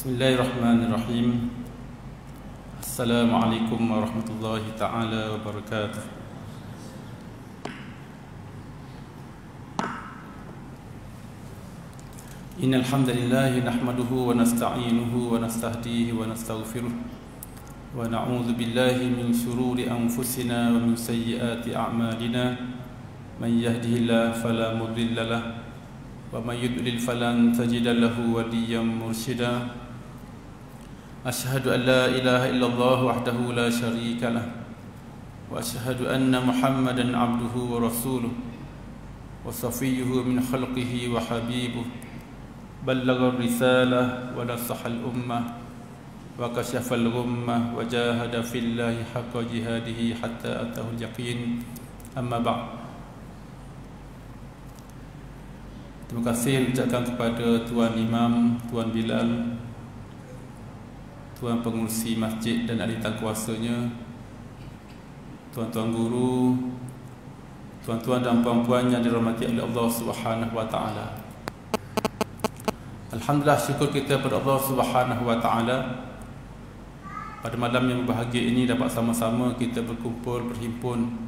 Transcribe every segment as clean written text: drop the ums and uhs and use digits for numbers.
Bismillahirrahmanirrahim. Assalamualaikum warahmatullahi ta'ala wabarakatuh. Innal hamdalillah nahmaduhu wa nasta'inuhu wa nastahdihi wa nastaghfiruh wa na'udzu billahi min shururi anfusina wa min sayyiati a'malina. Man yahdihillahu fala mudilla lahu wa may yudlil falan tajida lahu waliyyan mursyida. Asyhadu an la ilaha illallah wahdahu la syarika lah wa asyhadu anna Muhammadan abduhu wa rasuluh wa safiyyuhu min khalqihi wa habibuh. Ballagha ar-risalah wa nasaha al-ummah wa kashafa al-ghummah wa jahada fillahi haqqa jihadihi hatta atahu al-yaqin. Amma ba'd. Terima kasih ucapkan kepada Tuan Imam, Tuan Bilal, Tuan Pengurusi Masjid dan ahli tangkuasanya, tuan-tuan guru, tuan-tuan dan puan-puan yang dirahmati oleh Allah Subhanahu wa taala. Alhamdulillah, syukur kita kepada Allah Subhanahu wa taala pada malam yang berbahagia ini dapat sama-sama kita berkumpul, berhimpun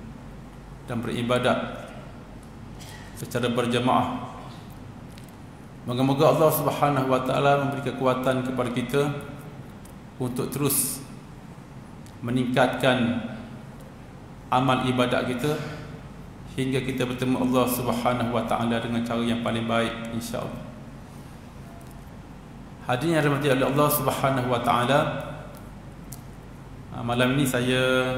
dan beribadat secara berjamaah. Moga-moga Allah Subhanahu wa taala memberi kekuatan kepada kita untuk terus meningkatkan amal ibadat kita hingga kita bertemu Allah Subhanahu wa taala dengan cara yang paling baik, insya-Allah. Hadirin yang dirahmati oleh Allah Subhanahu wa taala, malam ini saya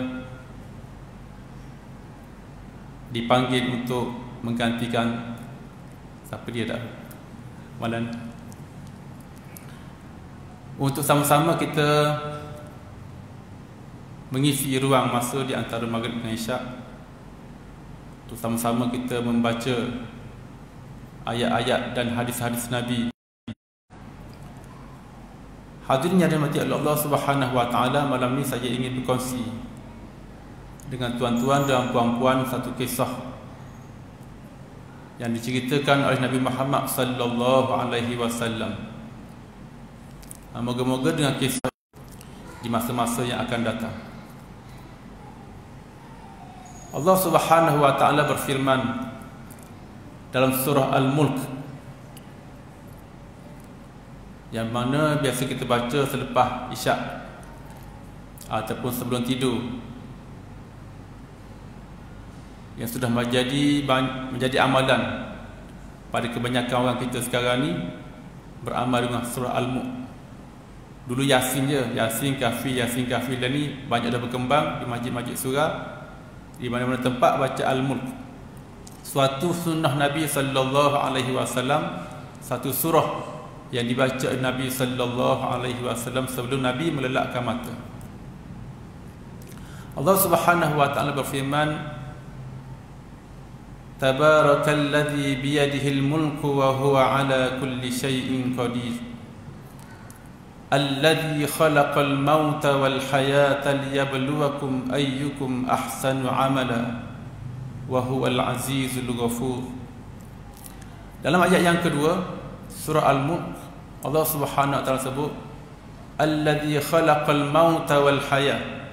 dipanggil untuk menggantikan siapa dia dah malam, untuk sama-sama kita mengisi ruang masa di antara maghrib dan isyak, untuk sama-sama kita membaca ayat-ayat dan hadis-hadis Nabi. Hadirin yang dirahmati oleh Allah Subhanahu wa taala, malam ini saya ingin berkongsi dengan tuan-tuan dan puan-puan satu kisah yang diceritakan oleh Nabi Muhammad sallallahu alaihi wasallam. Moga-moga dengan kisah di masa-masa yang akan datang. Allah Subhanahu wa taala berfirman dalam surah Al-Mulk, yang mana biasa kita baca selepas isyak ataupun sebelum tidur, yang sudah menjadi amalan pada kebanyakan orang kita sekarang ni, beramal dengan surah Al-Mulk. Dulu Yasin je, Yasin Kahfi dan ni banyak dah berkembang di masjid-masjid surah, di mana-mana tempat baca Al-Mulk. Suatu sunnah Nabi sallallahu alaihi wasallam, satu surah yang dibaca Nabi sallallahu alaihi wasallam sebelum Nabi melelapkan mata. Allah Subhanahu wa taala berfirman, Tabarakalladzi biyadihil mulku wa huwa ala kulli syai'in qadir. Alladzi khalaqal mauta wal hayata liyabluwakum ayyukum ahsanu amala wa huwal azizul ghafur. Dalam ayat yang kedua surah Al-Mulk, Allah Subhanahu wa taala sebut alladzi khalaqal mauta wal hayat.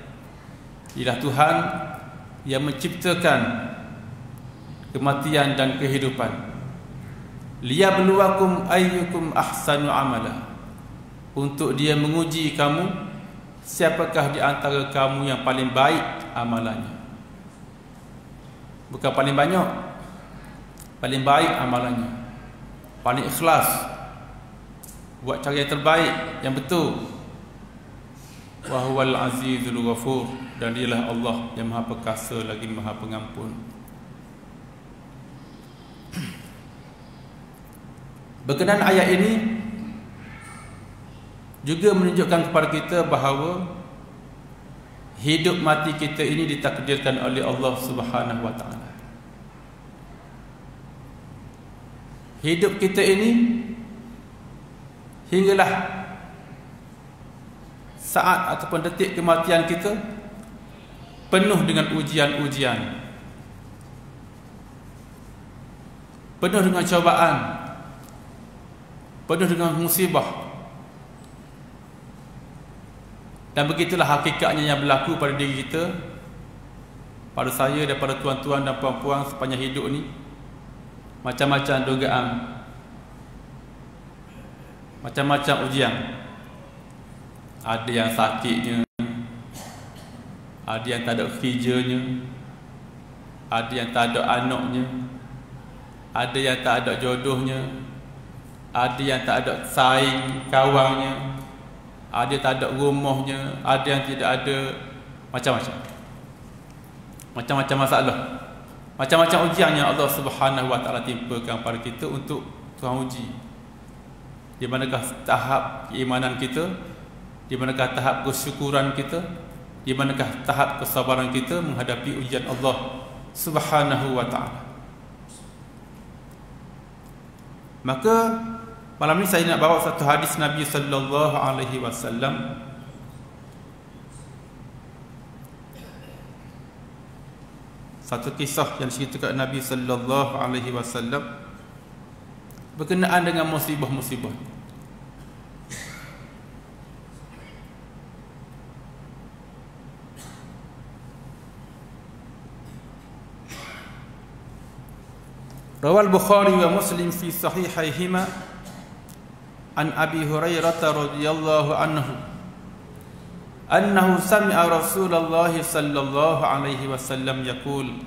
Ialah Tuhan yang menciptakan kematian dan kehidupan. Liyabluwakum ayyukum ahsanu amala. Untuk dia menguji kamu, siapakah di antara kamu yang paling baik amalannya. Bukan paling banyak, paling baik amalannya, paling ikhlas, buat cara yang terbaik, yang betul. Wa huwal azizul ghafur, dan dialah Allah yang Maha Perkasa lagi Maha Pengampun. Berkenaan ayat ini juga menunjukkan kepada kita bahawa hidup mati kita ini ditakdirkan oleh Allah Subhanahu wa taala. Hidup kita ini hinggalah saat ataupun detik kematian kita penuh dengan ujian-ujian, penuh dengan cobaan, penuh dengan musibah. Dan begitulah hakikatnya yang berlaku pada diri kita, pada saya dan pada tuan-tuan dan puan-puan sepanjang hidup ni. Macam-macam dugaan, macam-macam ujian. Ada yang sakitnya, ada yang tak ada kerjanya, ada yang tak ada anaknya, ada yang tak ada jodohnya, ada yang tak ada saing kawannya, ada yang tak ada rumahnya, ada yang tidak ada, macam-macam. Macam-macam masalah, macam-macam ujian yang Allah Subhanahu Wa Taala timpakan pada kita untuk Tuhan uji. Di manakah tahap keimanan kita, di manakah tahap kesyukuran kita, di manakah tahap kesabaran kita menghadapi ujian Allah Subhanahu Wa Taala. Maka malam ni saya nak bawa satu hadis Nabi sallallahu alaihi wasallam. Satu kisah yang diceritakan Nabi sallallahu alaihi wasallam berkenaan dengan musibah-musibah. Rawal Bukhari wa Muslim fi sahihaihima an Abi Hurairah radhiyallahu anhu sami'a Rasulullah sallallahu alaihi wasallam yaqul.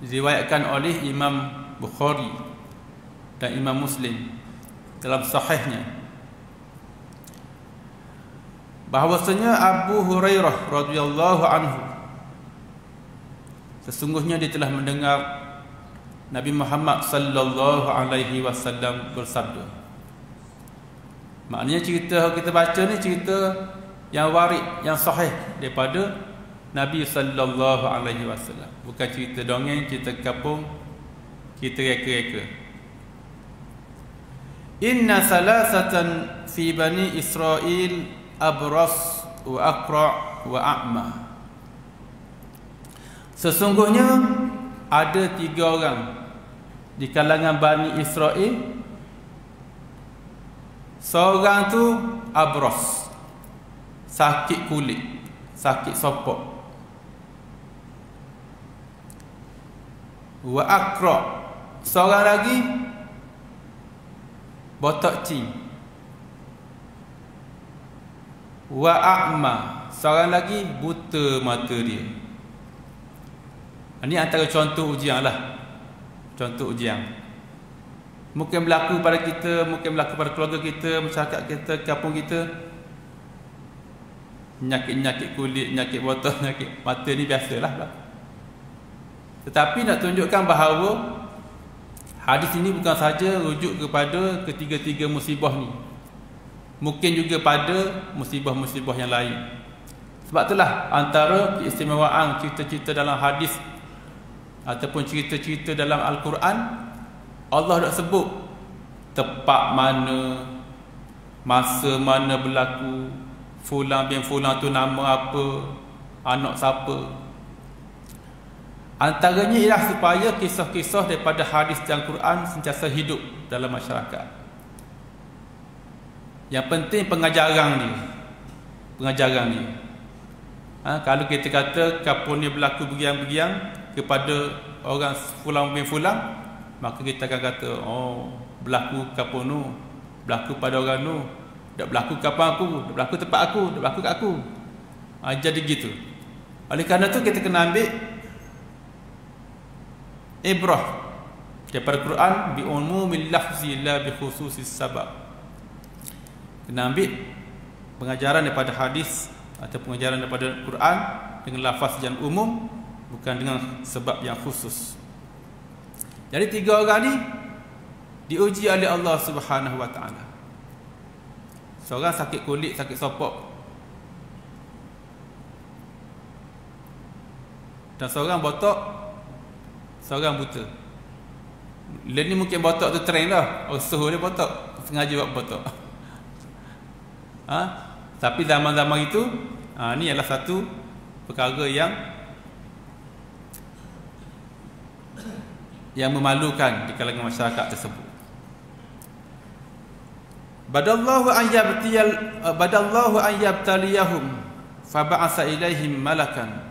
Diriwayatkan oleh Imam Bukhari dan Imam Muslim dalam sahihnya bahwasanya Abu Hurairah radhiyallahu anhu sesungguhnya dia telah mendengar Nabi Muhammad sallallahu alaihi wasallam bersabda. Maknanya cerita yang kita baca ni cerita yang warid, yang sahih daripada Nabi sallallahu alaihi wasallam. Bukan cerita dongeng, cerita kampung, cerita reka-reka. Inna salasatan fi bani Israel abras wa aqra wa a'ma. Sesungguhnya ada 3 orang di kalangan Bani Israel. Seorang tu abras, sakit kulit, sakit sopok. Wa aqra, seorang lagi botak cing. Wa a'ma, seorang lagi buta mata dia. Ini antara contoh ujian lah. Contoh ujian mungkin berlaku pada kita, mungkin berlaku pada keluarga kita, masyarakat kita, kampung kita. Penyakit-penyakit kulit, penyakit botak, penyakit mata ni biasalah berlaku. Tetapi nak tunjukkan bahawa hadis ini bukan sahaja rujuk kepada ketiga-tiga musibah ni, mungkin juga pada musibah-musibah yang lain. Sebab itulah antara keistimewaan cerita-cerita dalam hadis ataupun cerita-cerita dalam Al-Quran, Allah dah sebut tepat mana, masa mana berlaku, fulan bin fulan tu nama apa, anak siapa. Antaranya ialah supaya kisah-kisah daripada hadis dan Quran sentiasa hidup dalam masyarakat. Yang penting pengajaran ni. Kalau kita kata kampung ni berlaku begiang-begiang kepada orang fulan bin fulan, maka kita akan kata, oh, berlaku kampung nu, berlaku pada orang nu, dak berlaku kampung aku, dak berlaku tempat aku, dak berlaku kat aku. Jadi gitu. Oleh kerana tu kita kena ambil ibrah daripada Quran bi umumil lafzi la bi khususis sabab. Kena ambil pengajaran daripada hadis atau pengajaran daripada Quran dengan lafaz yang umum, bukan dengan sebab yang khusus. Jadi 3 orang ni diuji oleh Allah Subhanahu Wa Taala. Seorang sakit kulit, sakit sopok, dan seorang botak, seorang buta. Dia ni mungkin botak tu trend lah, suhu dia botak, sengaja buat botak. Tapi zaman-zaman itu, ni adalah satu perkara yang memalukan di kalangan masyarakat tersebut. badallahu an yabtaliyahum faba'asa ilaihim malakan.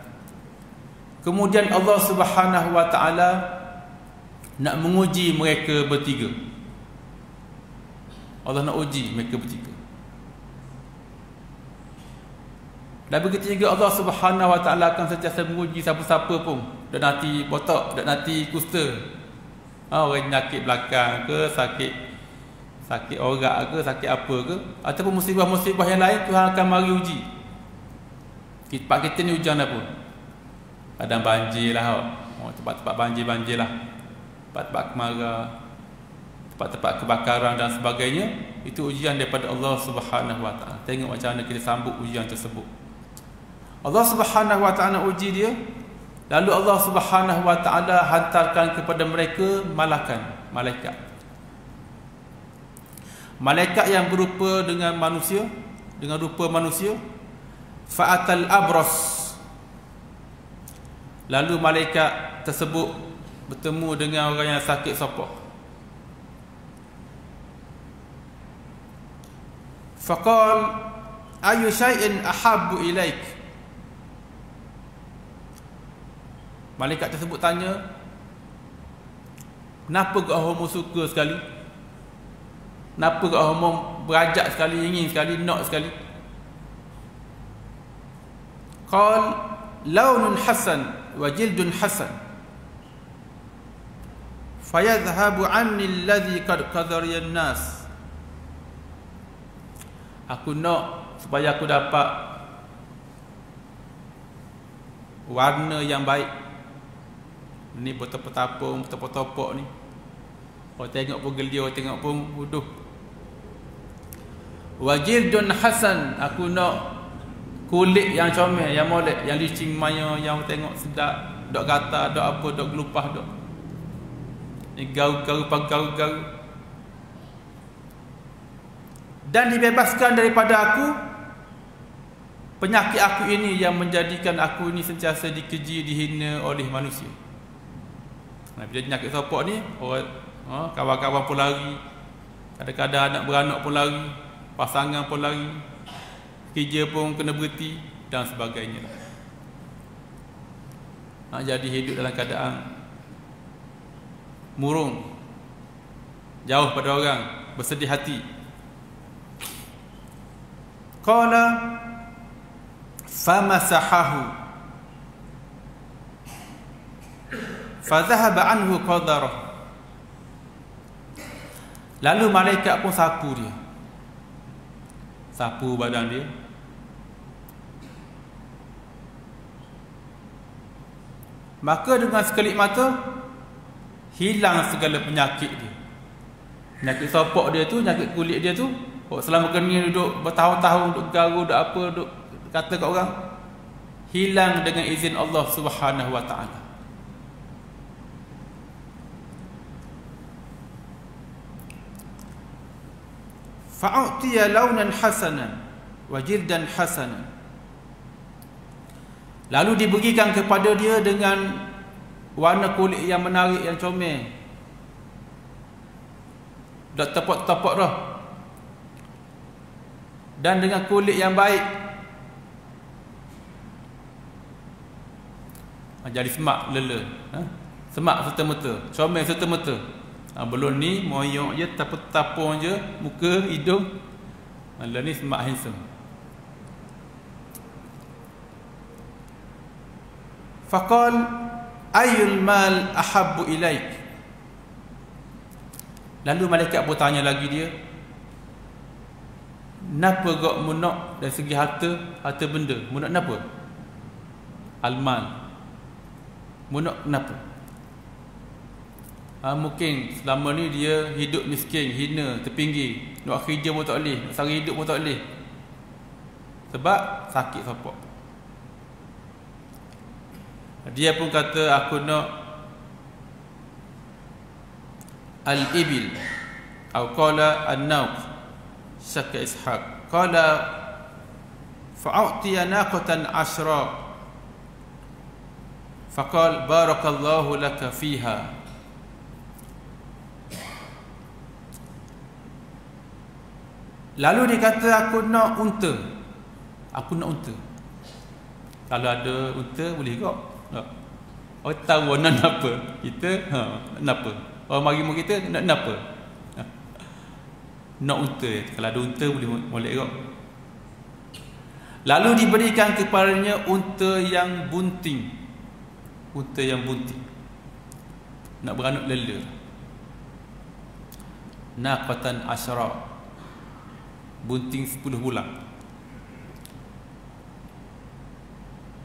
Kemudian Allah Subhanahu wa taala nak menguji mereka bertiga. Allah nak uji mereka bertiga. Dan begitu juga Allah Subhanahu wa taala akan sentiasa menguji siapa-siapa pun. Dak nanti botak, dak nanti kusta. Orang penyakit belakang ke, sakit orak ke, sakit apa ke, ataupun musibah-musibah yang lain, Tuhan akan mari uji. Tempat kita ni hujan apa? Kadang banjir lah, tempat-tempat banjir lah, tempat-tempat kemarau, tempat-tempat kebakaran dan sebagainya. Itu ujian daripada Allah Subhanahu wa taala. Tengok macam mana kita sambut ujian tersebut. Allah Subhanahu wa taala uji dia, lalu Allah Subhanahu wa taala hantarkan kepada mereka malaikat. Malaikat yang berupa dengan manusia, dengan rupa manusia. Fa'atal abras. Lalu malaikat tersebut bertemu dengan orang yang sakit sopok. Faqal ayu syai'in ahabbu ilaik. Malaikat tersebut tanya, kenapa kamu suka sekali? Kenapa kamu berajak sekali, ingin sekali, nak sekali? Qal launun hasan wa jildun hasan fayadhhabu anni alladhi qad qadariya an-nas. Aku nak supaya aku dapat warna yang baik. Ni bertepuk-tapung, bertepuk-topok ni. Orang tengok pun gelia, orang tengok pun bodoh. Wajildun hasan, aku nak kulit yang comel, yang molek, yang licin maya, yang tengok sedap, dok gatal, dok apa, dok gelupah, dok ni garu-garu, garu-garu. Dan dibebaskan daripada aku penyakit aku ini yang menjadikan aku ini sentiasa dikeji, dihina oleh manusia. Nah, bila penyakit sopok ni, orang kawan-kawan pun lari, kadang-kadang anak beranak pun lari, pasangan pun lari, kerja pun kena berhenti dan sebagainya. Jadi hidup dalam keadaan murung, jauh pada orang, bersedih hati. Qala famasahahu fadhahaba anhu qadarah. Lalu malaikat pun sapu dia, sapu badan dia. Maka dengan sekelip mata hilang segala penyakit dia. Penyakit sopok dia tu, penyakit kulit dia tu, selama kena duduk bertahun-tahun, duduk garu, duduk apa, duduk kata kat orang, hilang dengan izin Allah Subhanahu wa taala. Fa'utiya launan hasanan wa jildan hasanan. Lalu diberikan kepada dia dengan warna kulit yang menarik, yang comel, dak tepok-tepok dah, dan dengan kulit yang baik. Jadi semak lela, semak serta-merta, comel serta-merta. Belum ni moyok je, tapung je muka, hidung. Lah ni semak handsome. Faqal ayyul mal ahabbu ilaik. Lalu malaikat pun tanya lagi dia, napa gak munak dari segi harta benda? Munak kenapa? Al-mal. Munak kenapa? Mungkin selama ni dia hidup miskin, hina, terpinggir, nak kerja pun tak boleh, nak sara hidup pun tak boleh, sebab sakit sopok. Dia pun kata, aku nak al-ibil, atau qala an-nawq. Syakka Ishaq qala fa'utiya naqatan 10. Faqal barakallahu laka fiha. Lalu dia kata, aku nak unta. Aku nak unta. Kalau ada unta boleh kok. Orang tahu nak apa. Kita nak apa. Orang mari mu kita nak apa. Nak unta. Kalau ada unta boleh molek kok. Lalu diberikan kepadanya unta yang bunting. Unta yang bunting. Nak beranak lela. Naqatan asyara. Bunting 10 bulan.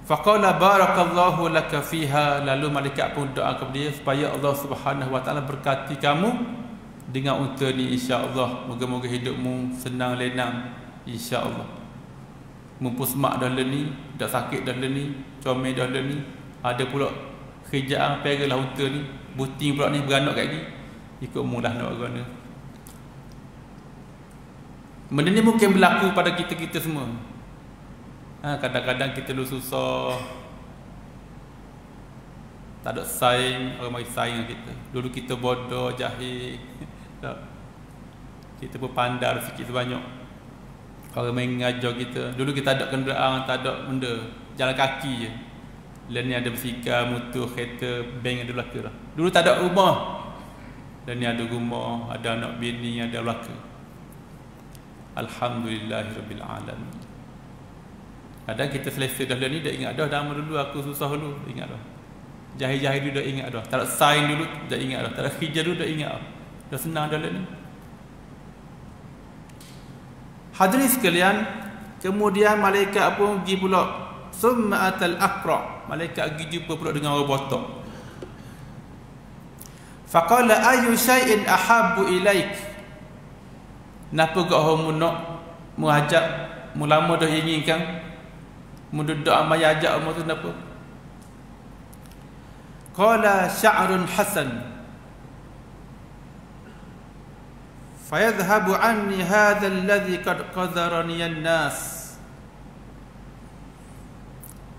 Faqala barakallahu laka fiha. Lalu malaikat pun doa kepada dia supaya Allah Subhanahu wa taala berkati kamu dengan unta ni, insya-Allah. Moga-moga hidupmu senang lenang, insya-Allah. Mumpung semak dah ni, dah sakit dah ni, comel dah ni, ada pula kerjaan peralah unta ni, bunting pula ni beranak kat ni, ikut mulah nak agama. Benda ni mungkin berlaku pada kita-kita semua. Kadang-kadang kita dulu susah, tak ada saing, orang mari saing dengan kita. Dulu kita bodoh, jahil, kita pun pandai sikit sebanyak. Orang main ngajar kita. Dulu kita ada kenderaan, tak ada benda, jalan kaki je. Dan ni ada basikal, motor, kereta, bank ada belaka lah. Dulu tak ada rumah, dan ni ada rumah, ada anak bini, ada belaka. Alhamdulillahirabbil alamin. Kadang kita selesai dah ni, dah ingat dah zaman dulu aku susah dulu, ingat dah. Jahil-jahil dulu dah ingat dah. Tak ada saing dulu, dah ingat dah. Tak ada kerja dulu, dah ingat dah. Dah senang dah ni. Hadirin sekalian, kemudian malaikat pun pergi pula. Summa atal aqra. Malaikat pergi jumpa pula dengan orang botak. Faqala ayu syai'in ahabbu ilaik. Napa kau hang nak muajak mulama dah inginkan mudud amal ajak umur tu napa? Qala sya'run hasan fayadhhabu anni hadha alladhi qad qadharani an-nas.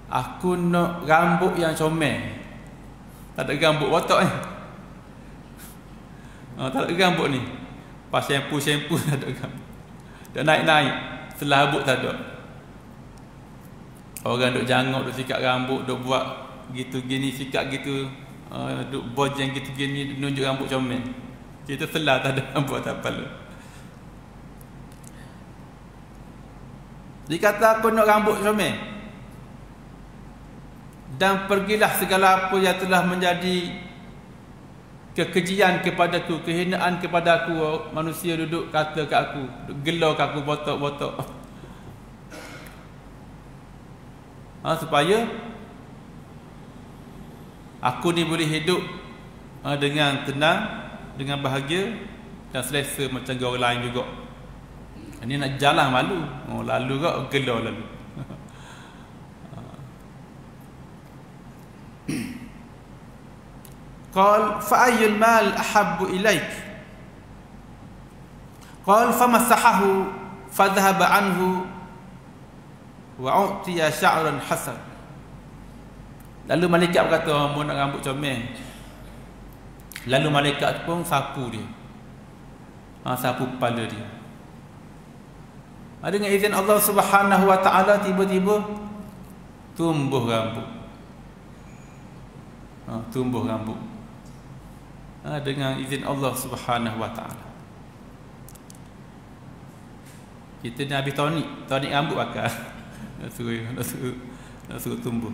Aku nak rambut yang comel. Tak ada rambut botak ni. Tak ada rambut ni. Pas shampoo tak ada rambut. Dah naik-naik, selabut tak ada. Orang duk jangok, duk sikat rambut, duk buat gitu gini, sikat gitu, duk bojeng gitu gini, nunjuk rambut comel. Kita selah tak ada rambut tak apa. Dia kata aku nak rambut comel. Dan pergilah segala apa yang telah menjadi kekejian kepadaku, kehinaan kepadaku. Manusia duduk kata kat aku, duduk gelar kat aku, botak-botak. Supaya aku ni boleh hidup dengan tenang, dengan bahagia dan selesa macam orang lain juga. Ini nak jalan malu, lalu kau gelar lalu. Qal fa ayyul mal ahabbu ilaik? Qal famasahahu fadhhaba anhu wa utiya sya'ran hasan. Lalu malaikat berkata, "Mu nak rambut comel." Lalu malaikat pun sapu dia. Sapu kepala dia. Dengan izin Allah Subhanahu wa taala tiba-tiba tumbuh rambut. Tumbuh rambut. Dengan izin Allah Subhanahu wa taala. Kita ni habis tonik rambut bakal. Nak suruh tumbuh.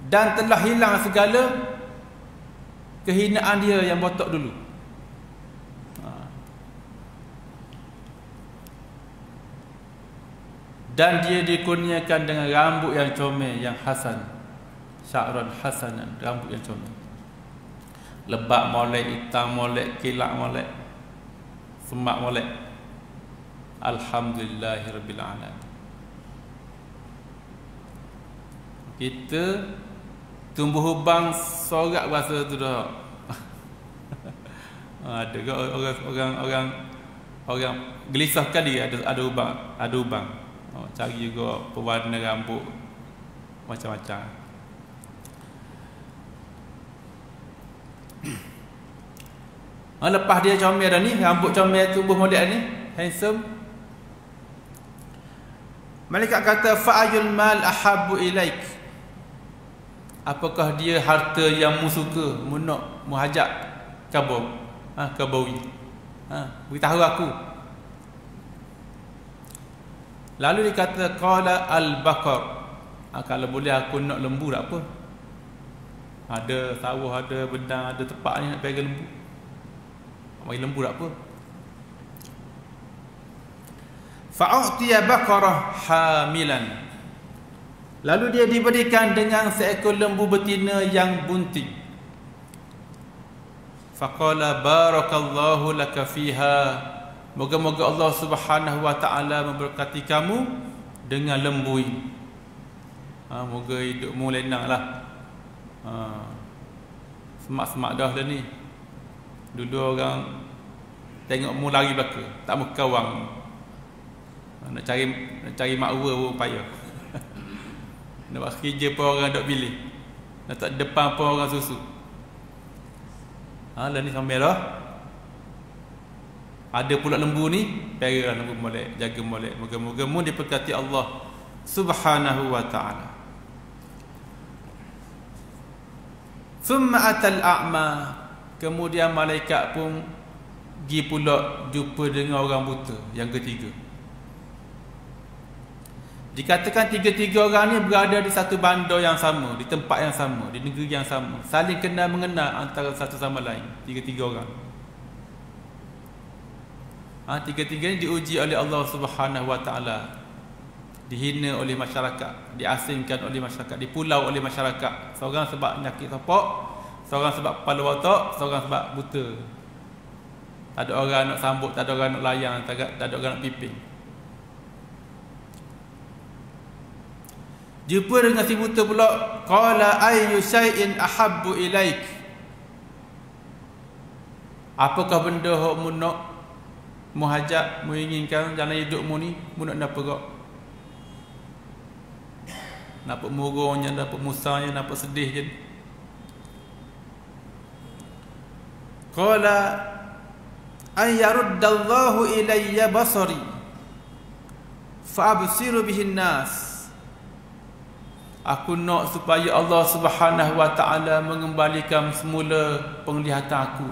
Dan telah hilang segala kehinaan dia yang botak dulu. Dan dia dikurniakan dengan rambut yang comel, yang hasan. Sya'ran hasanan, rambut yang comel. Lebat molek, hitam molek, kilap molek, semak molek. Alhamdulillahirabbil alamin. Kita tumbuh hubang sorak bahasa tu dah. Ada ke orang gelisahkan dia ada hubang. Cari juga pewarna rambut macam-macam. Lepas dia comel dah ni, rambut comel, tubuh molek ni, handsome. Malaikat kata, fa'ayul mal ahabbu ilaik. Apakah dia harta yang mu suka, mu nak, mu hajat kabau? Kabawi. Beritahu aku. Lalu dia kata, qala al-baqar. Kalau boleh aku nak lembu tak apa. Ada sawah, ada bedang, ada tepak ni nak pergi lembu. Bagi lembu tak apa. Fa'utiya baqarah hamilan. Lalu dia diberikan dengan seekor lembu betina yang bunting. Faqala barakallahu laka fiha. Moga-moga Allah Subhanahu wa taala memberkati kamu dengan lembu ini. Moga hidupmu lenanglah. Semak-semak dah ni. Dulu orang tengok mu lari belakang, tak mau kawang. Nak cari makwa pun payah. Nak buat kerja pun orang dok pilih. Nak tak depan pun orang susu. Lah ni sampai dah. Ada pula lembu ni, peralah lembu molek, jaga molek. Moga-moga mu diberkati Allah Subhanahu wa taala. Thumma atal a'ma. Kemudian malaikat pun pergi pula jumpa dengan orang buta yang ketiga. Dikatakan tiga-tiga orang ni berada di satu bandar yang sama, di tempat yang sama, di negeri yang sama, saling kenal mengenal antara satu sama lain. Tiga-tiga orang. Tiga-tiga ni diuji oleh Allah Subhanahu wa taala. Dihina oleh masyarakat, diasingkan oleh masyarakat, dipulau oleh masyarakat. Seorang sebab nyakit tapak, seorang sebab kepala otak, seorang sebab buta. Tak ada orang nak sambut, tak ada orang nak layan, tak ada orang nak piping. Jumpa dengan si buta pula, qala ayyu syai'in ahabbu ilaik. Apakah benda hok mu nak, mu hajat, mu inginkan dalam hidupmu ni, mu nak apa kau? Nampak murungnya, nampak musanya, nampak sedih je. Qala ay yaruddallahu ilayya basari fa'absiru bihin nas. Aku nak supaya Allah Subhanahu wa taala mengembalikan semula penglihatan aku.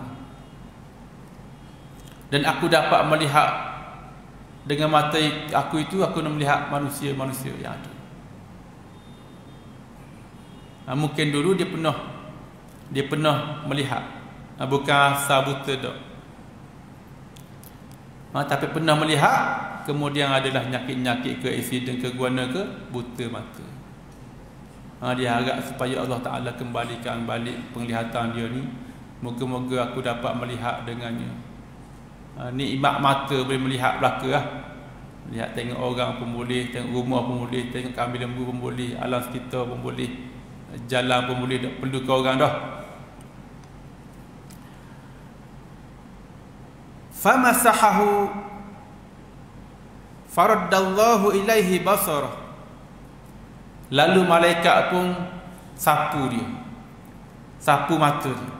Dan aku dapat melihat dengan mata aku itu, aku nak melihat manusia-manusia yang ada. Mungkin dulu dia pernah melihat, bukan asal buta dak. Tapi pernah melihat, kemudian adalah nyakit-nyakit ke, accident ke, guana ke, buta mata. Dia harap supaya Allah Ta'ala kembalikan balik penglihatan dia ni. Moga-moga aku dapat melihat dengannya. Nikmat mata boleh melihat belaka lah. Lihat, tengok orang pun boleh, tengok rumah pun boleh, tengok kambing lembu pun boleh, alam sekitar pun boleh, jalan pun boleh, tak perlu ke orang dah. Famasahahu faraddallahu ilaihi basarah. Lalu malaikat pun sapu dia, sapu mata dia.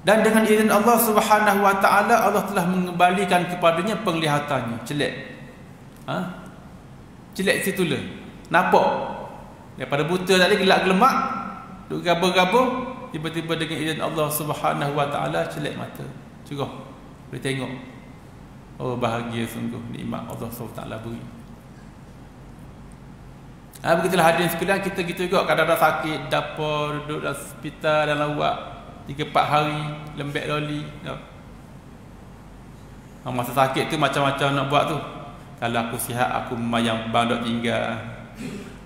Dan dengan izin Allah Subhanahu wa taala, Allah telah mengembalikan kepadanya penglihatannya. Celek. Celek situlah. Nampak. Daripada buta tadi gelap gelemak, duk gabur-gabur, tiba-tiba dengan izin Allah Subhanahu wa taala celek mata. Cerah. Boleh tengok. Oh, bahagia sungguh nikmat Allah SWT beri. Begitulah hadirin sekalian, kita gitu juga kadang-kadang sakit, dapur, duduk dalam hospital, dalam lawak 3-4 hari, lembek loli. Masa sakit tu macam-macam nak buat tu. Kalau aku sihat, aku memayang bang dok tinggal.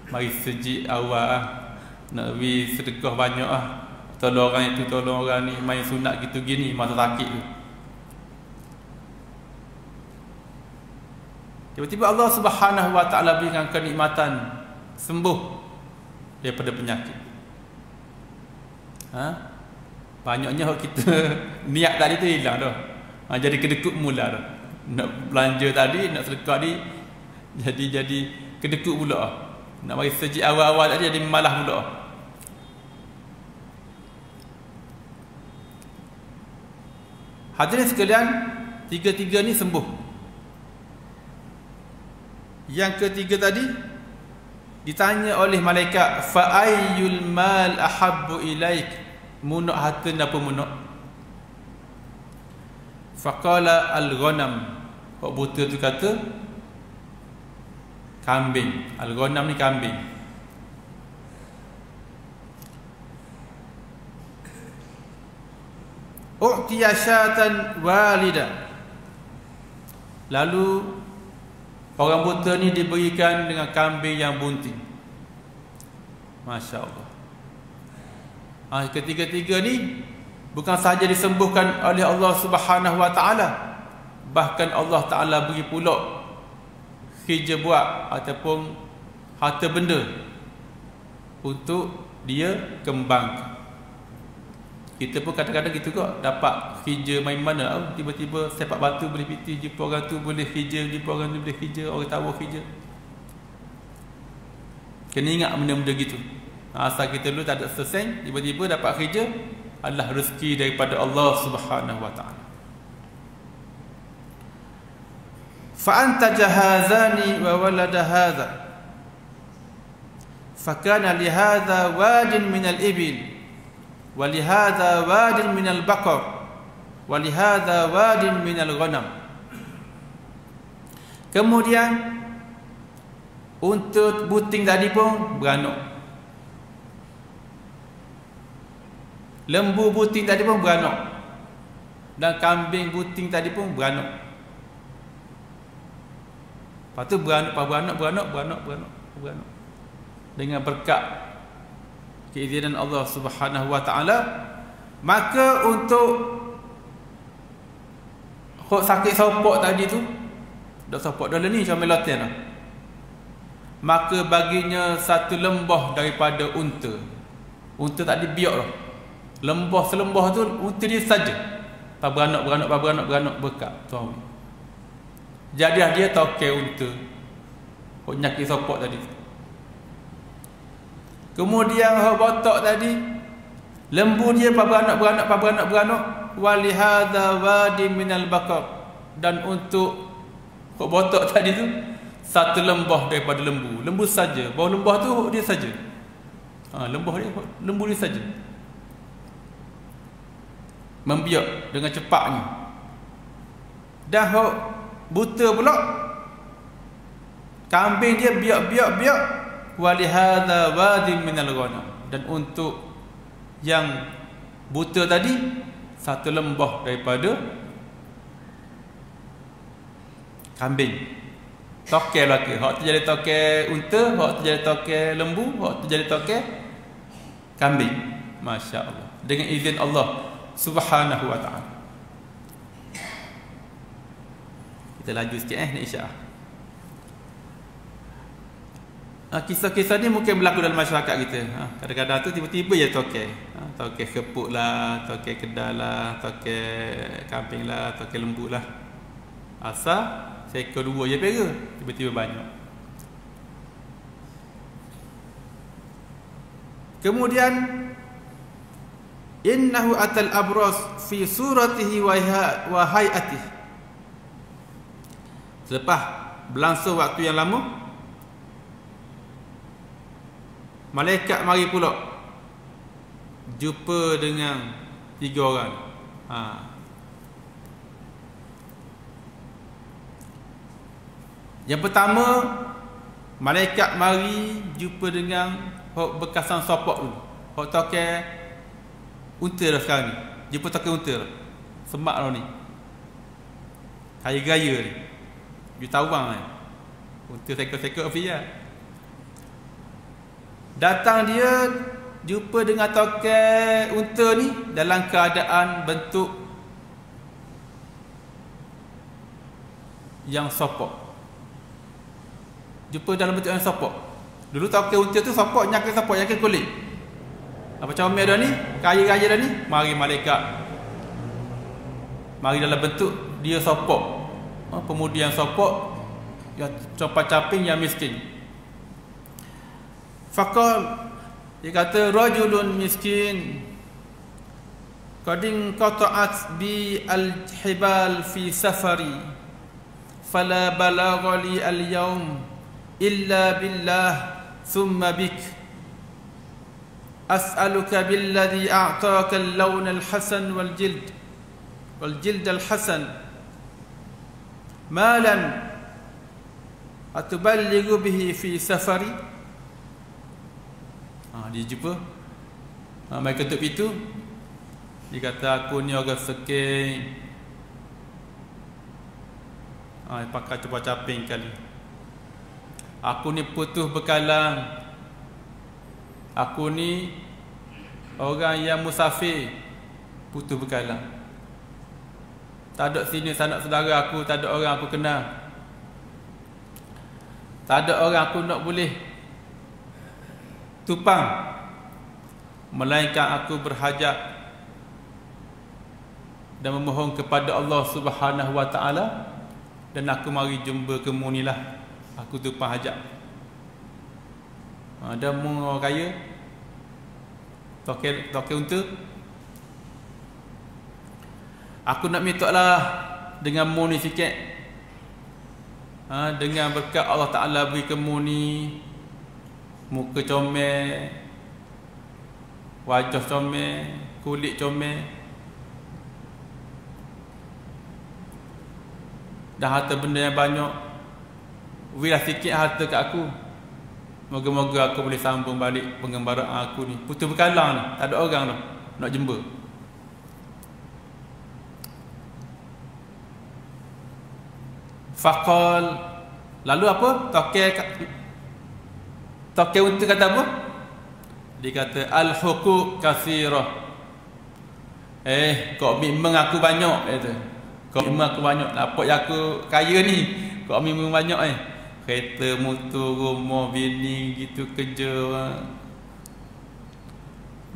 Mari sejik awal, nak beri sedekah banyak tolong orang itu, tolong orang ni, main sunat gitu gini masa sakit tu. Tiba-tiba Allah Subhanahu wa taala berikan kenikmatan sembuh daripada penyakit. Banyaknya kita niat tadi tu hilang dah. Jadi kedekut mula dah. Nak belanja tadi, nak sedekah ni jadi kedekut pula. Nak bagi sejak awal-awal tadi jadi malas pula. Hadirin sekalian, tiga-tiga ni sembuh. Yang ketiga tadi ditanya oleh malaikat, fa ayyul mal ahabbu ilaik, munuk harta apa munuk? Faqala al-ghanam, hok buta tu kata kambing. Al-ghanam ni kambing. U'tiya syatan walida, lalu orang buta ni diberikan dengan kambing yang bunting. Masya Allah. Ketiga-tiga ni bukan sahaja disembuhkan oleh Allah Subhanahu Wa Taala, bahkan Allah Taala beri pula kerja buat ataupun harta benda untuk dia kembangkan. Kita pun kadang-kadang gitu kok, dapat kerja main mana, tiba-tiba sepak batu boleh piti, jumpa orang tu boleh kerja, jumpa orang tu boleh kerja, orang tahu kerja. Kena ingat benda-benda gitu. Asal kita dulu tak ada sesen, tiba-tiba dapat kerja, adalah rezeki daripada Allah Subhanahu Wa Taala. Fa anta jahazani wa walada hadha, fa kana li hadha wadin min al-ibil, wa li hadha wadin min al-baqar, wa li hadha wadin min al-ghanam. Kemudian unta buting tadi pun beranak, lembu buting tadi pun beranak, dan kambing buting tadi pun beranak. Lepas tu beranak dengan berkat keizinan Allah Subhanahu Wa Taala. Maka untuk hok sakit sopok tadi tu, dak sopok dah ni macam meloten lah, maka baginya satu lembah daripada unta. Unta tak dibiak dah, lembah selembah tu unta dia saja. Tak beranak berkat tuan. Jadi dia toke unta hok nyakit sopok tadi. Kemudian hok botok tadi, lembu dia beranak, wali hadza wadi minal baqar, dan untuk hok botok tadi tu satu lembah daripada lembu. Lembu saja, bawah lembah tu dia saja. Lembu dia saja. Membiak dengan cepatnya. Dah hok buta pula, kambing dia biak, wali hadza wadin minal ghanam, dan untuk yang buta tadi satu lembah daripada kambing. Toke lagi, hak tu jadi toke unta, hak tu jadi toke lembu, hak tu jadi toke kambing. Masya Allah, dengan izin Allah Subhanahu Wa Taala. Kita laju sikit ni insya-Allah. Kisah-kisah ni mungkin berlaku dalam masyarakat kita. Kadang-kadang tu tiba-tiba je toke. Toke kepuk lah, toke kedal lah, toke kambing lah, toke lembu lah. Asal seekor dua je pera, tiba-tiba banyak. Kemudian innahu atal abras fi suratihi wa hayatihi. Selepas berlangsung waktu yang lama, malaikat mari pula jumpa dengan tiga orang. Yang pertama, malaikat mari jumpa dengan hok bekasan sopok dulu. Hok toke unta dah sekarang ni. Jumpa toke unta dah. Semak dah ni. Gaya-gaya ni. Dia tawang ni. Unta sekor-sekor api lah. Datang dia jumpa dengan toke unta ni dalam keadaan bentuk yang sopok. Jumpa dalam bentuk yang sopok. Dulu toke unta tu sopok, nyakit kulit. Apa comel dah ni, kaya-kaya dah ni, mari malaikat. Mari dalam bentuk dia sopok. Pemudi yang sopok, yang copat-caping, yang miskin. Faqal, dia kata rajulun miskin qad inqata'at bi al-hibal fi safari fala balagha li al-yawm illa billah thumma bik as'aluka billadhi a'taka al-lawn al-hasan wal-jild al-hasan malan atuballighu bihi fi safari. Dia jumpa mai ketuk pintu. Dia kata, aku ni orang sekeng. Pakai coba caping kali. Aku ni putus bekalang. Aku ni orang yang musafir, putus bekalang. Tak ada sini sanak saudara aku, tak ada orang aku kenal. Tak ada orang aku nak boleh tupang, melainkan aku berhajat dan memohon kepada Allah Subhanahu wa taala, dan aku mari jumpa kamu ni lah. Aku tupang hajat. Dan mu orang kaya toke unta. Aku nak minta lah dengan mu ni sikit. Dengan berkat Allah Ta'ala beri kamu ni muka comel, wajah comel, kulit comel, dan harta benda yang banyak. Berilah sikit harta kat aku. Moga-moga aku boleh sambung balik pengembaraan aku ni. Putus bekalang ni, tak ada orang dah nak jumpa. Faqal, lalu apa? Toke unta kata apa? Dia kata, al-huquq kathirah. Kau memang aku banyak, kata. Kau memang aku banyak. Apa yang aku kaya ni, kau memang banyak. Kereta, motor, rumah, bini, gitu, kerja.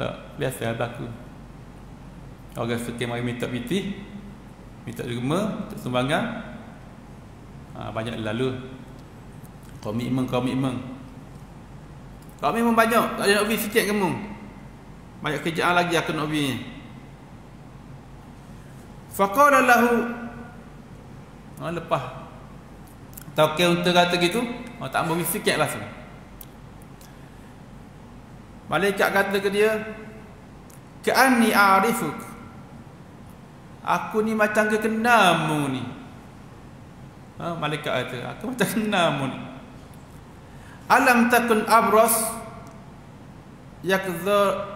Tak, biasa berlaku. Orang suka mari minta piti, minta derma, minta sumbangan. Banyak lalu. Komitmen. Kau memang banyak, tak ada nak beri sikit kamu. Banyak kerjaan lagi aku nak beri. Faqala lahu, lepas toke unta kata gitu, tak beri sikit lah. Malaikat kata ke dia, ka'anni a'rifuk, aku ni macam kekenamu ni. Malaikat kata, aku macam kenamu ni. Alam takun abras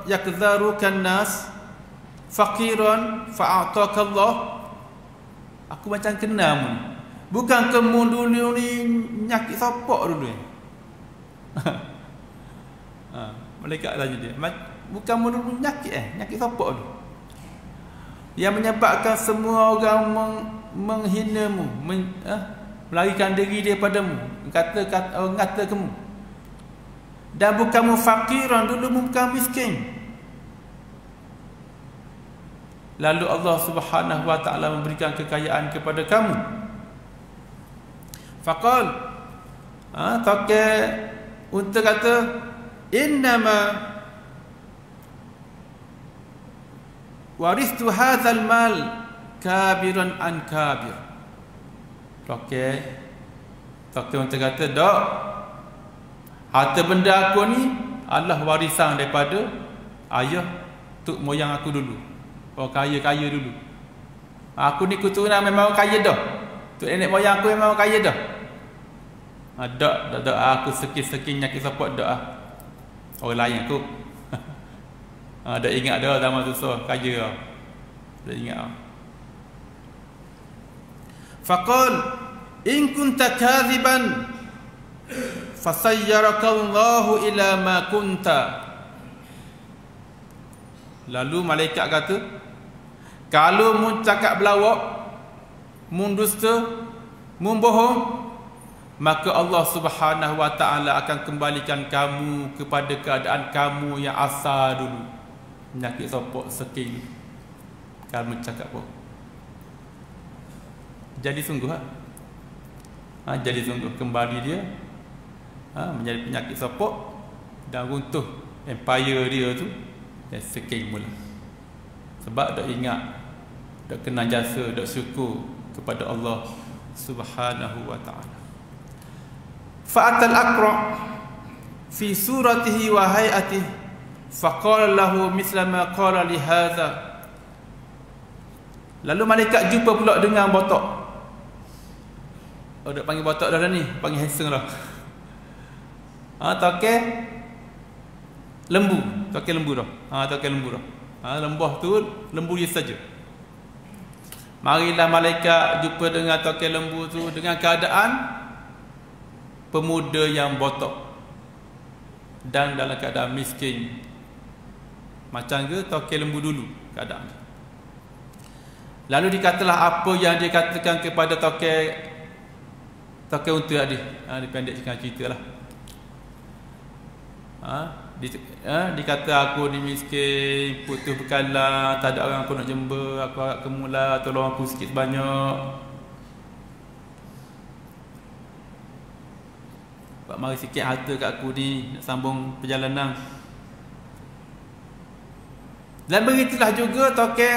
yakdharukan nas faqiran fa'ataka Allah. Aku macam kenamu ni. Bukan kamu dulu ni nyakit sopok dulu. Malaikat tanya dia, bukan mu dulu nyakit sopok dulu, yang menyebabkan semua orang menghinamu, melarikan diri daripadamu, kata kamu. Dan bukanmu fakiran, dulu bukan miskin. Lalu Allah Subhanahu wa taala memberikan kekayaan kepada kamu. Faqal, toke unta kata, innama waristu hadzal mal kabiran an kabir. Toke unta kata, dok, harta benda aku ni adalah warisan daripada ayah tok moyang aku dulu. Orang kaya dulu. Aku ni keturunan memang kaya dah. Tok nenek moyang aku memang kaya dah. Dak aku sekin nyakit support dak. Orang lain aku. Dak ingat dah zaman susah kaya dah. Dak ingat. Faqal in kunta kadhiban fasayyarakallahu ila ma kunta. Lalu malaikat kata, kalau mu cakap belawak, mu dusta, mu bohong, maka Allah Subhanahu wa taala akan kembalikan kamu kepada keadaan kamu yang asal dulu. Penyakit sopok seking. Kamu cakap apa? Jadi sungguh jadi sungguh kembali dia menjadi penyakit sopok dan runtuh empire dia tu dan seking mula. Sebab dak ingat, dak kenal jasa, dak syukur kepada Allah Subhanahu wa ta'ala. Fa'atal Aqra fi suratihi wa hay'atihi faqala lahu misla ma qala li hadha. Lalu malaikat jumpa pula dengan botok. Oh, dak panggil botok dah ni, panggil handsome dah. Toke lembu, toke lembu dah. Toke lembu dah. Lembah tu lembu dia saja. Marilah malaikat jumpa dengan toke lembu tu dengan keadaan pemuda yang botok dan dalam keadaan miskin. Macam ke toke lembu dulu keadaan. Lalu dikatalah apa yang dia katakan kepada toke unta tadi. Dipendekkan cerita lah. Dikata aku ni miskin, putus bekalan, tak ada orang aku nak jemba, aku agak kemula, tolong aku sikit banyak. Buat mari sikit harta kat aku ni nak sambung perjalanan. Dan begitulah juga toke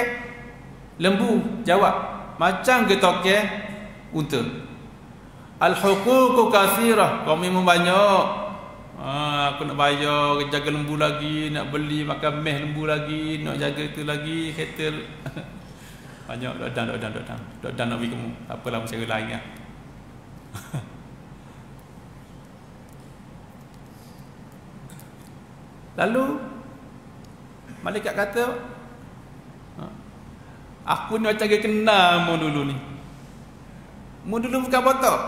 lembu jawab macam ke toke unta. Al-huququ katsirah, kau memang banyak. Aku nak bayar jaga lembu lagi, nak beli makan meh lembu lagi, nak jaga itu lagi, kereta banyak. Dok dan nak bagi kamu. Tak apalah cara lain lah. Lalu malaikat kata, aku ni macam kenal mu dulu ni. Mu dulu bukan botok.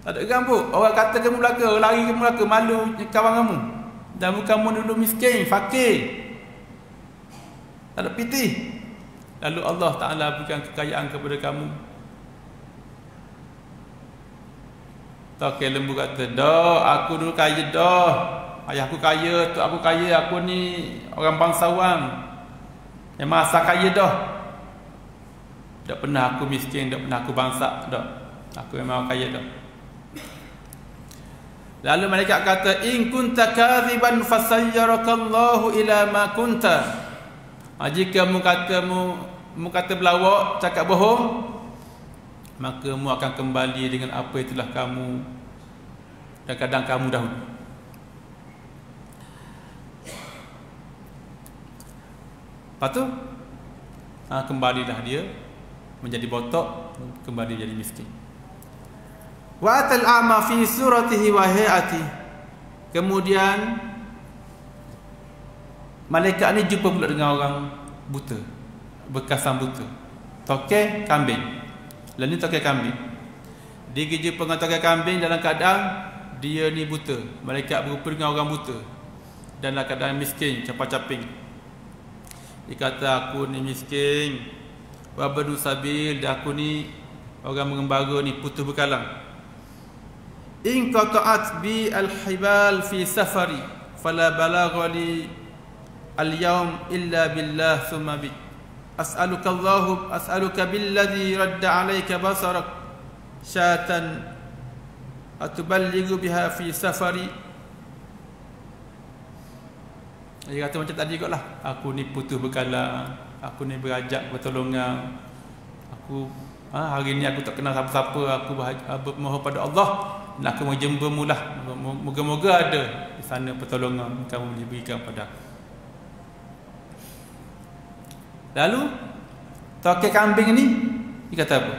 Tak ada gambut. Orang kata kamu belaka, orang lari kamu belaka, malu kawan kamu. Dan bukan mu dulu miskin, fakir, tak ada piti. Lalu Allah Ta'ala berikan kekayaan kepada kamu. Toke lembu kata, dah aku dulu kaya dah. Ayah aku kaya, tok aku kaya, aku ni orang bangsawan. Memang asal kaya dah. Tak pernah aku miskin, tak pernah aku bangsa dah. Aku memang kaya dah. Lalu malaikat kata, in kunta kadhiban fasayyarakallahu ila ma kunta. Jika mu kata berlawak, cakap bohong, maka mu akan kembali dengan apa itulah kamu dan kadang kamu dahulu. Lepas tu kembalilah dia menjadi botok, kembali jadi miskin. Wa atal a'ma fi suratihi wa hay'ati. Kemudian malaikat ni jumpa pula dengan orang buta, bekasan buta, toke kambing. Lalu ni toke kambing, dia jumpa dengan toke kambing dalam keadaan dia ni buta. Malaikat berupa dengan orang buta dan dalam keadaan miskin, capar-caping. Dia kata, aku ni miskin, wa badu sabil, dan aku ni orang mengembara ni, putus bekalan. In qata'at bi al-hibal fi safari fala balagha li al-yawm illa billah thumma bi as'aluka billadhi radda alayka basarak syatan atuballighu biha fi safari. Dia kata macam tadi kot lah, aku ni putus bekalan, aku ni berhajat pertolongan, aku hari ni aku tak kenal siapa-siapa, aku bermohon pada Allah nak aku menjumpa mu lah. Moga-moga ada di sana pertolongan kamu boleh berikan pada aku. Lalu toke kambing ni dia kata apa?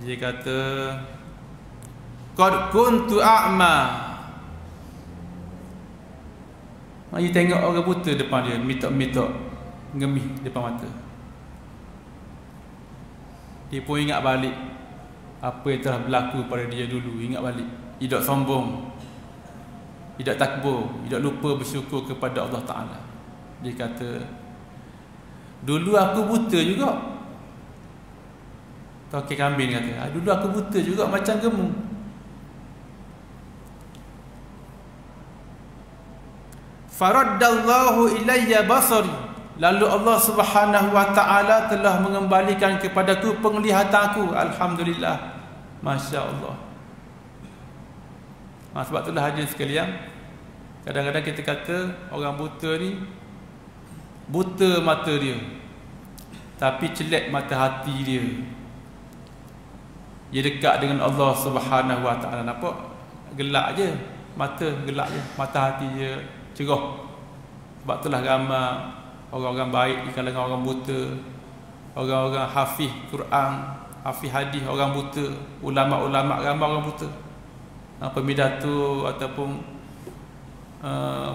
Dia kata, qad kuntu a'ma. Dia tengok orang buta depan dia, mitok-mitok ngemih depan mata. Dia pun ingat balik apa yang telah berlaku pada dia dulu. Ingat balik, tidak sombong, tidak takbur, tidak lupa bersyukur kepada Allah Ta'ala. Dia kata, dulu aku buta juga. Toke kambing kata, dulu aku buta juga macam kamu. Faraddallahu ilayya basari. Lalu Allah Subhanahu wa ta'ala telah mengembalikan kepadaku penglihatanku. Alhamdulillah. Masya Allah. Sebab itulah hadirin sekalian, Kadang-kadang kita kata orang buta ni buta mata dia, tapi celak mata hati dia. Dia dekat dengan Allah Subhanahu Wa Taala. Nampak gelak je mata, gelak je mata hati dia cerah. Sebab itulah ramai orang-orang baik di kalangan orang buta, orang-orang hafiz Quran, hafiz hadis orang buta, ulama-ulama ramai orang buta, pemidato ataupun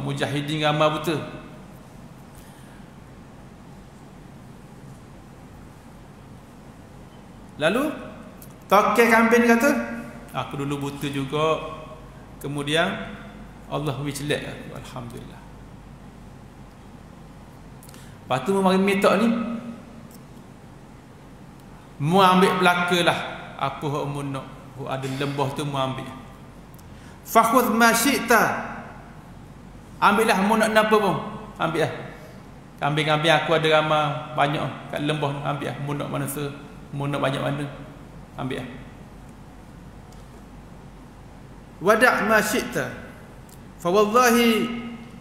mujahidin ramai buta. Lalu tokek kambing kata, aku dulu buta juga, kemudian Allah beri celak aku, alhamdulillah. Lepas tu mari minta ni, mu ambil belakalah apa hak mu nak, ada lembah tu mu ambil. Fakhudh ma syi'ta, ambillah mu nak apa pun, ambil lah. Kambing-kambing aku ada ramai banyak kat lembah ni, ambil lah. Mu nak mana se, mu nak banyak mana, ambil lah. Wada' ma syi'ta, fa wallahi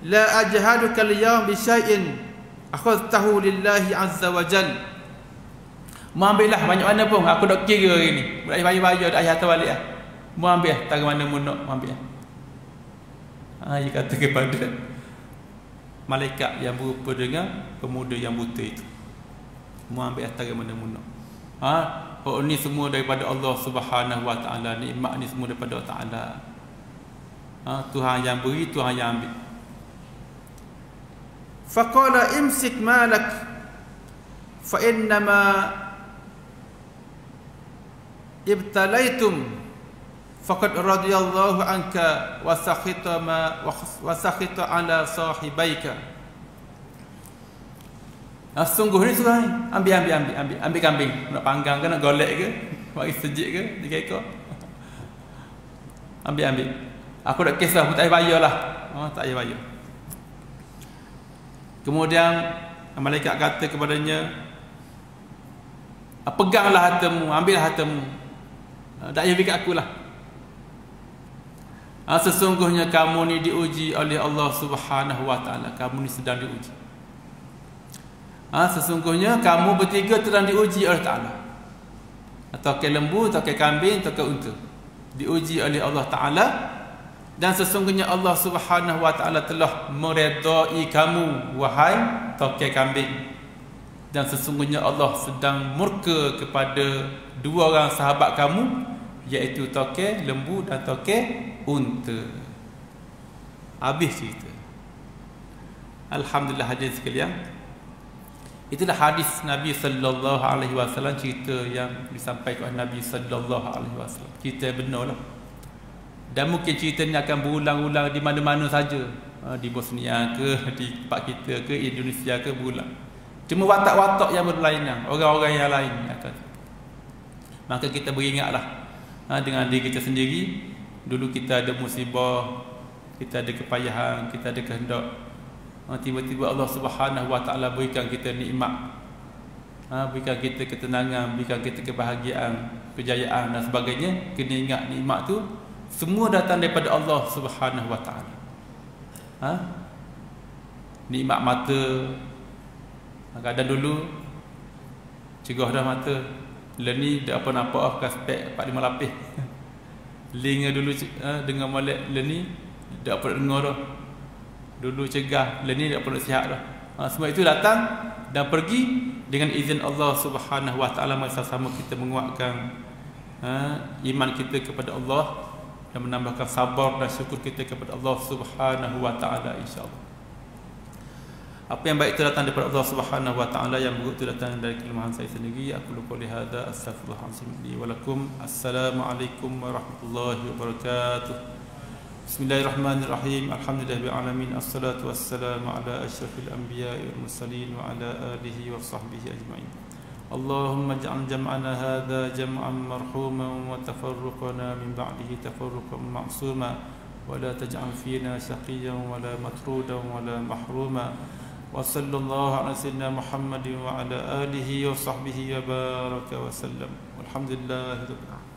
la ajhaduka al-yawm bi syai'in akhadtahu lillahi azza wa jalla. Mu ambillah banyak mana pun, aku nak kira hari ni. Boleh bayar-bayar dak ayah balik lah. Mu ambil tak mana mu nak, mu ambil. Dia kata kepada malaikat yang berupa dengan pemuda yang buta itu, mu ambil tak mana mu nak. Oh ni semua daripada Allah Subhanahu Wa Taala, nikmat ni semua daripada Allah Taala. Tuhan yang beri, Tuhan yang ambil. Faqala imsik malak fa innama ibtalaitum faqad radiyallahu anka wa sakhita ala sahibaika. Sungguh ni suruh ambil kambing, nak panggang ke, nak golek ke, bagi sejik ke, 3 ekor. Ambil. Aku nak kisah, aku tak payah bayar lah. Tak payah bayar. Kemudian malaikat kata kepadanya, peganglah hartamu, ambillah hartamu, tak payah bagi kat aku lah. Sesungguhnya kamu ni diuji oleh Allah Subhanahu Wa Taala. Kamu ni sedang diuji. Sesungguhnya kamu bertiga sedang diuji oleh Ta'ala. Atau ke lembu, atau ke kambing, atau ke unta, diuji oleh Allah Ta'ala. Dan sesungguhnya Allah Subhanahu Wa Taala telah meredai kamu, wahai tokek kambing. Dan sesungguhnya Allah sedang murka kepada 2 orang sahabat kamu, iaitu tokek lembu dan tokek unta. Habis cerita. Alhamdulillah hadirin sekalian. Itulah hadis Nabi sallallahu alaihi wasallam, cerita yang disampaikan oleh Nabi sallallahu alaihi wasallam. Cerita benar lah. Dan mungkin cerita ni akan berulang-ulang di mana-mana saja, di Bosnia ke, di tempat kita ke, Indonesia ke, berulang. Cuma watak-watak yang berlainan, orang-orang yang lain akan. Maka kita beringatlah dengan diri kita sendiri. Dulu kita ada musibah, kita ada kepayahan, kita ada kehendak, tiba-tiba Allah Subhanahu Wa Taala berikan kita nikmat, berikan kita ketenangan, berikan kita kebahagiaan, kejayaan dan sebagainya. Kena ingat nikmat tu semua datang daripada Allah Subhanahu Wa Taala. Nikmat mata, kadang dulu cerah dah mata, leni dah apa nampak spek 4-5 lapis. Linga dulu dengan molek, leni dah apa dengar dah. Dulu cegah, leni dah apa sihat dah. Semua itu datang dan pergi dengan izin Allah Subhanahu Wa Taala. Sama-sama kita menguatkan iman kita kepada Allah dan menambahkan sabar dan syukur kita kepada Allah Subhanahu Wa Taala, insya-Allah. Apa yang baik itu datang daripada Allah Subhanahu Wa Taala, yang buruk itu datang dari kelemahan saya sendiri. Aku lupa lihada, astaghfirullahalazim li wa lakum. Assalamualaikum warahmatullahi wabarakatuh. Bismillahirrahmanirrahim. Alhamdulillahil alamin. Assalatu wassalamu ala asyrafil anbiya'i wal mursalin wa ala alihi wa sahbihi ajma'in. Allahumma ij'al jam'ana hadha jam'an marhuman wa tafarruqana min ba'dihi tafarruqan ma'suma wa la taj'al fina shaqiyyan wa la matrudan wa la mahruma. Wa sallallahu ala sayyidina Muhammadin wa ala alihi wa sahbihi wa baraka wa sallam. Walhamdulillahirabbil alamin.